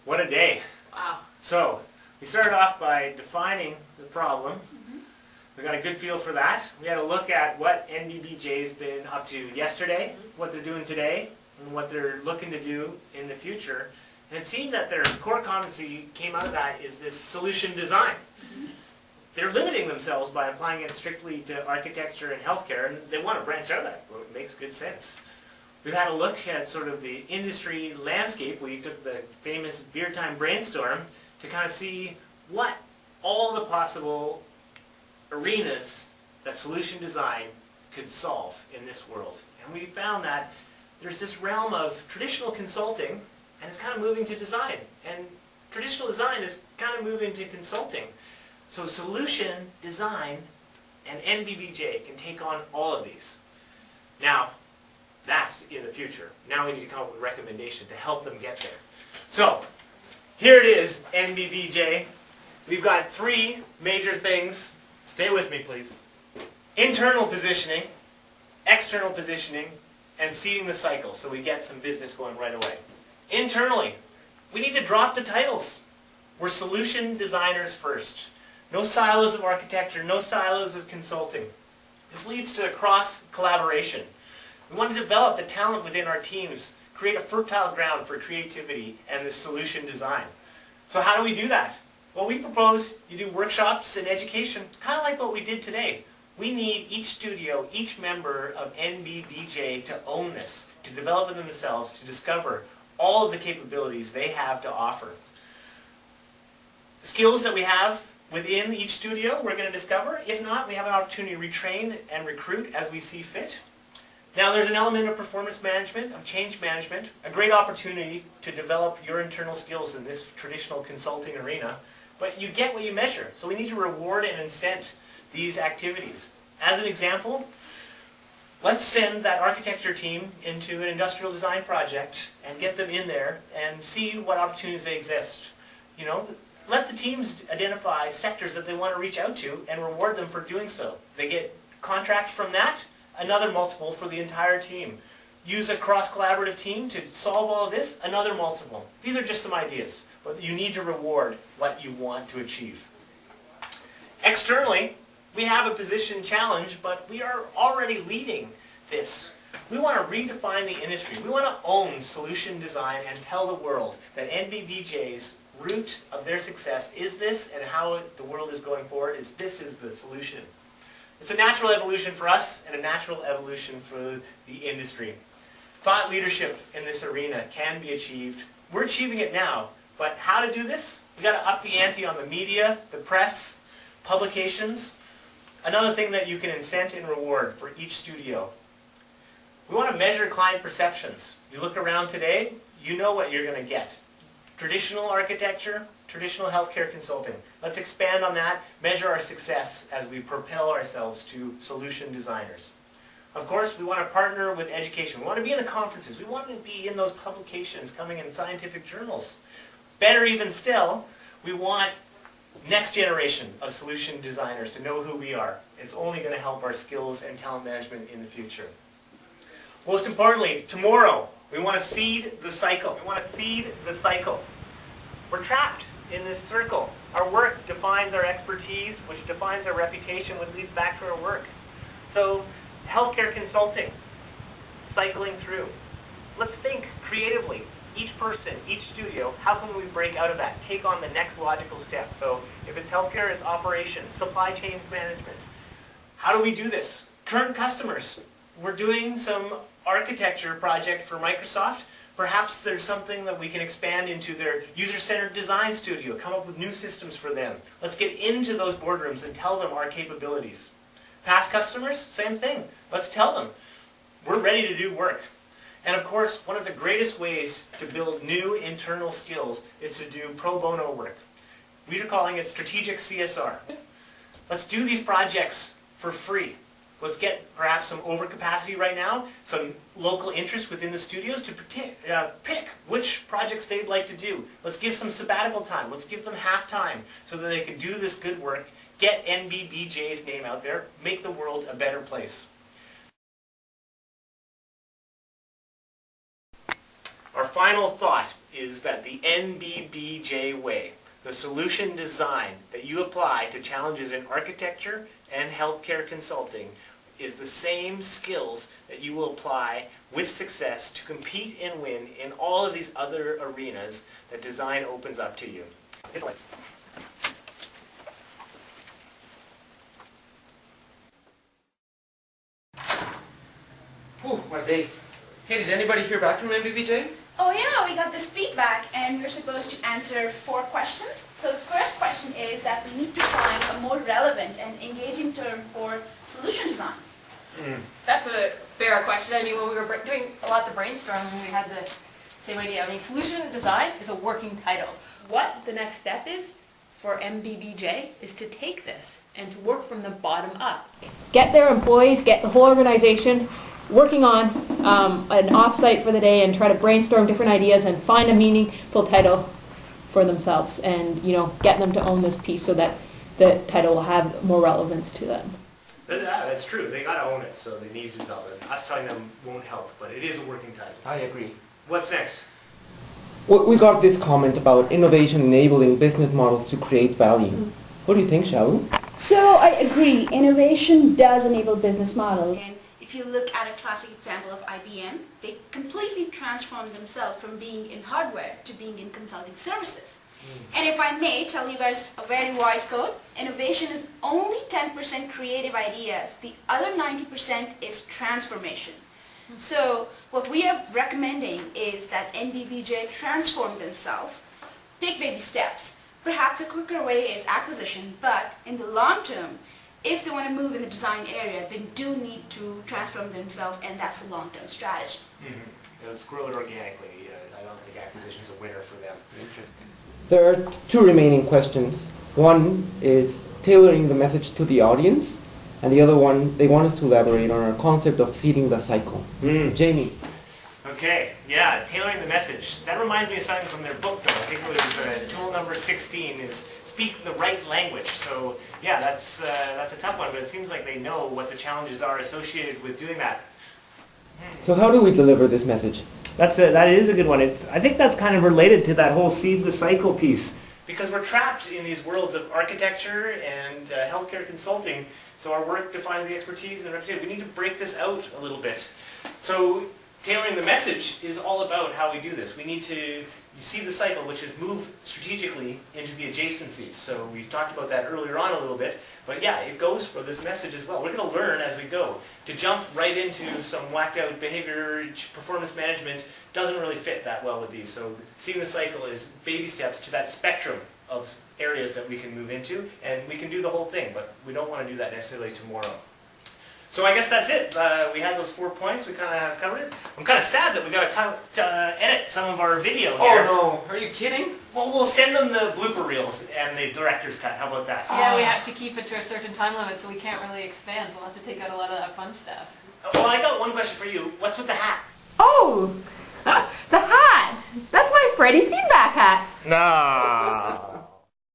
What a day. Wow. So, we started off by defining the problem. We got a good feel for that. We had a look at what NBBJ's been up to yesterday, what they're doing today, and what they're looking to do in the future. And it seemed that their core competency came out of that is this solution design. They're limiting themselves by applying it strictly to architecture and healthcare, and they want to branch out of that. Well, it makes good sense. We've had a look at sort of the industry landscape. We took the famous beer time brainstorm to kind of see what all the possible arenas that solution design could solve in this world. And we found that there's this realm of traditional consulting, and it's kind of moving to design. And traditional design is kind of moving to consulting. So solution design and NBBJ can take on all of these. Now, that's in the future. Now we need to come up with recommendations to help them get there. So, here it is, NBBJ. We've got three major things. Stay with me, please. Internal positioning, external positioning, and seeding the cycle so we get some business going right away. Internally, we need to drop the titles. We're solution designers first. No silos of architecture, no silos of consulting. This leads to cross-collaboration. We want to develop the talent within our teams, create a fertile ground for creativity and the solution design. So how do we do that? Well, we propose you do workshops and education, kind of like what we did today. We need each studio, each member of NBBJ to own this, to develop it themselves, to discover all of the capabilities they have to offer. The skills that we have within each studio we're going to discover. If not, we have an opportunity to retrain and recruit as we see fit. Now there's an element of performance management, of change management, a great opportunity to develop your internal skills in this traditional consulting arena. But you get what you measure, so we need to reward and incent these activities. As an example, let's send that architecture team into an industrial design project and get them in there and see what opportunities they exist. You know, let the teams identify sectors that they want to reach out to and reward them for doing so. They get contracts from that, another multiple for the entire team. Use a cross-collaborative team to solve all of this, another multiple. These are just some ideas, but you need to reward what you want to achieve. Externally, we have a position challenge, but we are already leading this. We want to redefine the industry. We want to own solution design and tell the world that NBBJ's root of their success is this, and how the world is going forward is this is the solution. It's a natural evolution for us and a natural evolution for the industry. Thought leadership in this arena can be achieved. We're achieving it now, but how to do this? We've got to up the ante on the media, the press, publications. Another thing that you can incent and reward for each studio. We want to measure client perceptions. You look around today, you know what you're going to get. Traditional architecture, traditional healthcare consulting. Let's expand on that, measure our success as we propel ourselves to solution designers. Of course, we want to partner with education. We want to be in the conferences. We want to be in those publications coming in scientific journals. Better even still, we want next generation of solution designers to know who we are. It's only going to help our skills and talent management in the future. Most importantly, tomorrow, we want to seed the cycle. We want to seed the cycle. We're trapped in this circle. Our work defines our expertise, which defines our reputation, which leads back to our work. So, healthcare consulting, cycling through. Let's think creatively. Each person, each studio, how can we break out of that? Take on the next logical step. So, if it's healthcare, it's operations, supply chain management. How do we do this? Current customers. We're doing some architecture project for Microsoft. Perhaps there's something that we can expand into their user-centered design studio, come up with new systems for them. Let's get into those boardrooms and tell them our capabilities. Past customers, same thing. Let's tell them we're ready to do work. And of course, one of the greatest ways to build new internal skills is to do pro bono work. We are calling it strategic CSR. Let's do these projects for free. Let's get perhaps some overcapacity right now, some local interest within the studios to pick which projects they'd like to do. Let's give some sabbatical time. Let's give them half time so that they can do this good work, get NBBJ's name out there, make the world a better place. Our final thought is that the NBBJ way, the solution design that you apply to challenges in architecture and healthcare consulting, is the same skills that you will apply with success to compete and win in all of these other arenas that design opens up to you. Hit the lights. Whew, what a day. Hey, did anybody hear back from NBBJ? Oh yeah, we got this feedback and we're supposed to answer 4 questions. So the first question is that we need to find a more relevant and engaging term for solution design. That's a fair question. I mean, when we were doing lots of brainstorming, we had the same idea. I mean, solution design is a working title. What the next step is for NBBJ is to take this and to work from the bottom up. Get their employees, get the whole organization working on an off-site for the day and try to brainstorm different ideas and find a meaningful title for themselves and, you know, get them to own this piece so that the title will have more relevance to them. That's true. They got to own it, so they need to develop it. Us telling them won't help, but it is a working title. I agree. What's next? We got this comment about innovation enabling business models to create value. What do you think, Shalu? So I agree, innovation does enable business models. And if you look at a classic example of IBM, they completely transformed themselves from being in hardware to being in consulting services. And if I may tell you guys a very wise quote, innovation is only 10% creative ideas. The other 90% is transformation. So what we are recommending is that NBBJ transform themselves, take baby steps. Perhaps a quicker way is acquisition, but in the long term, if they want to move in the design area, they do need to transform themselves, and that's the long-term strategy. Let's grow it organically. I don't think acquisition is a winner for them. Interesting. There are 2 remaining questions. One is tailoring the message to the audience, and the other one, they want us to elaborate on our concept of seeding the cycle. Jamie. Okay, yeah, tailoring the message. That reminds me of something from their book, though. I think it was tool number 16 is speak the right language. So, yeah, that's a tough one, but it seems like they know what the challenges are associated with doing that. So how do we deliver this message? That is a good one. I think that's kind of related to that whole seed the cycle piece. Because we're trapped in these worlds of architecture and healthcare consulting, so our work defines the expertise and reputation. We need to break this out a little bit. So tailoring the message is all about how we do this. We need to see the cycle, which is move strategically into the adjacencies. So we talked about that earlier on a little bit, but yeah, it goes for this message as well. We're going to learn as we go. To jump right into some whacked out behavior, performance management doesn't really fit that well with these. So seeing the cycle is baby steps to that spectrum of areas that we can move into, and we can do the whole thing, but we don't want to do that necessarily tomorrow. So I guess that's it. We had those 4 points. We kind of have covered it. I'm kind of sad that we got to edit some of our video here. Oh no, are you kidding? Well, we'll send them the blooper reels and the director's cut. How about that? Yeah, we have to keep it to a certain time limit, so we can't really expand, so we'll have to take out a lot of that fun stuff. Well, I got one question for you. What's with the hat? Oh, the hat! That's my Freddy feedback hat. Nah.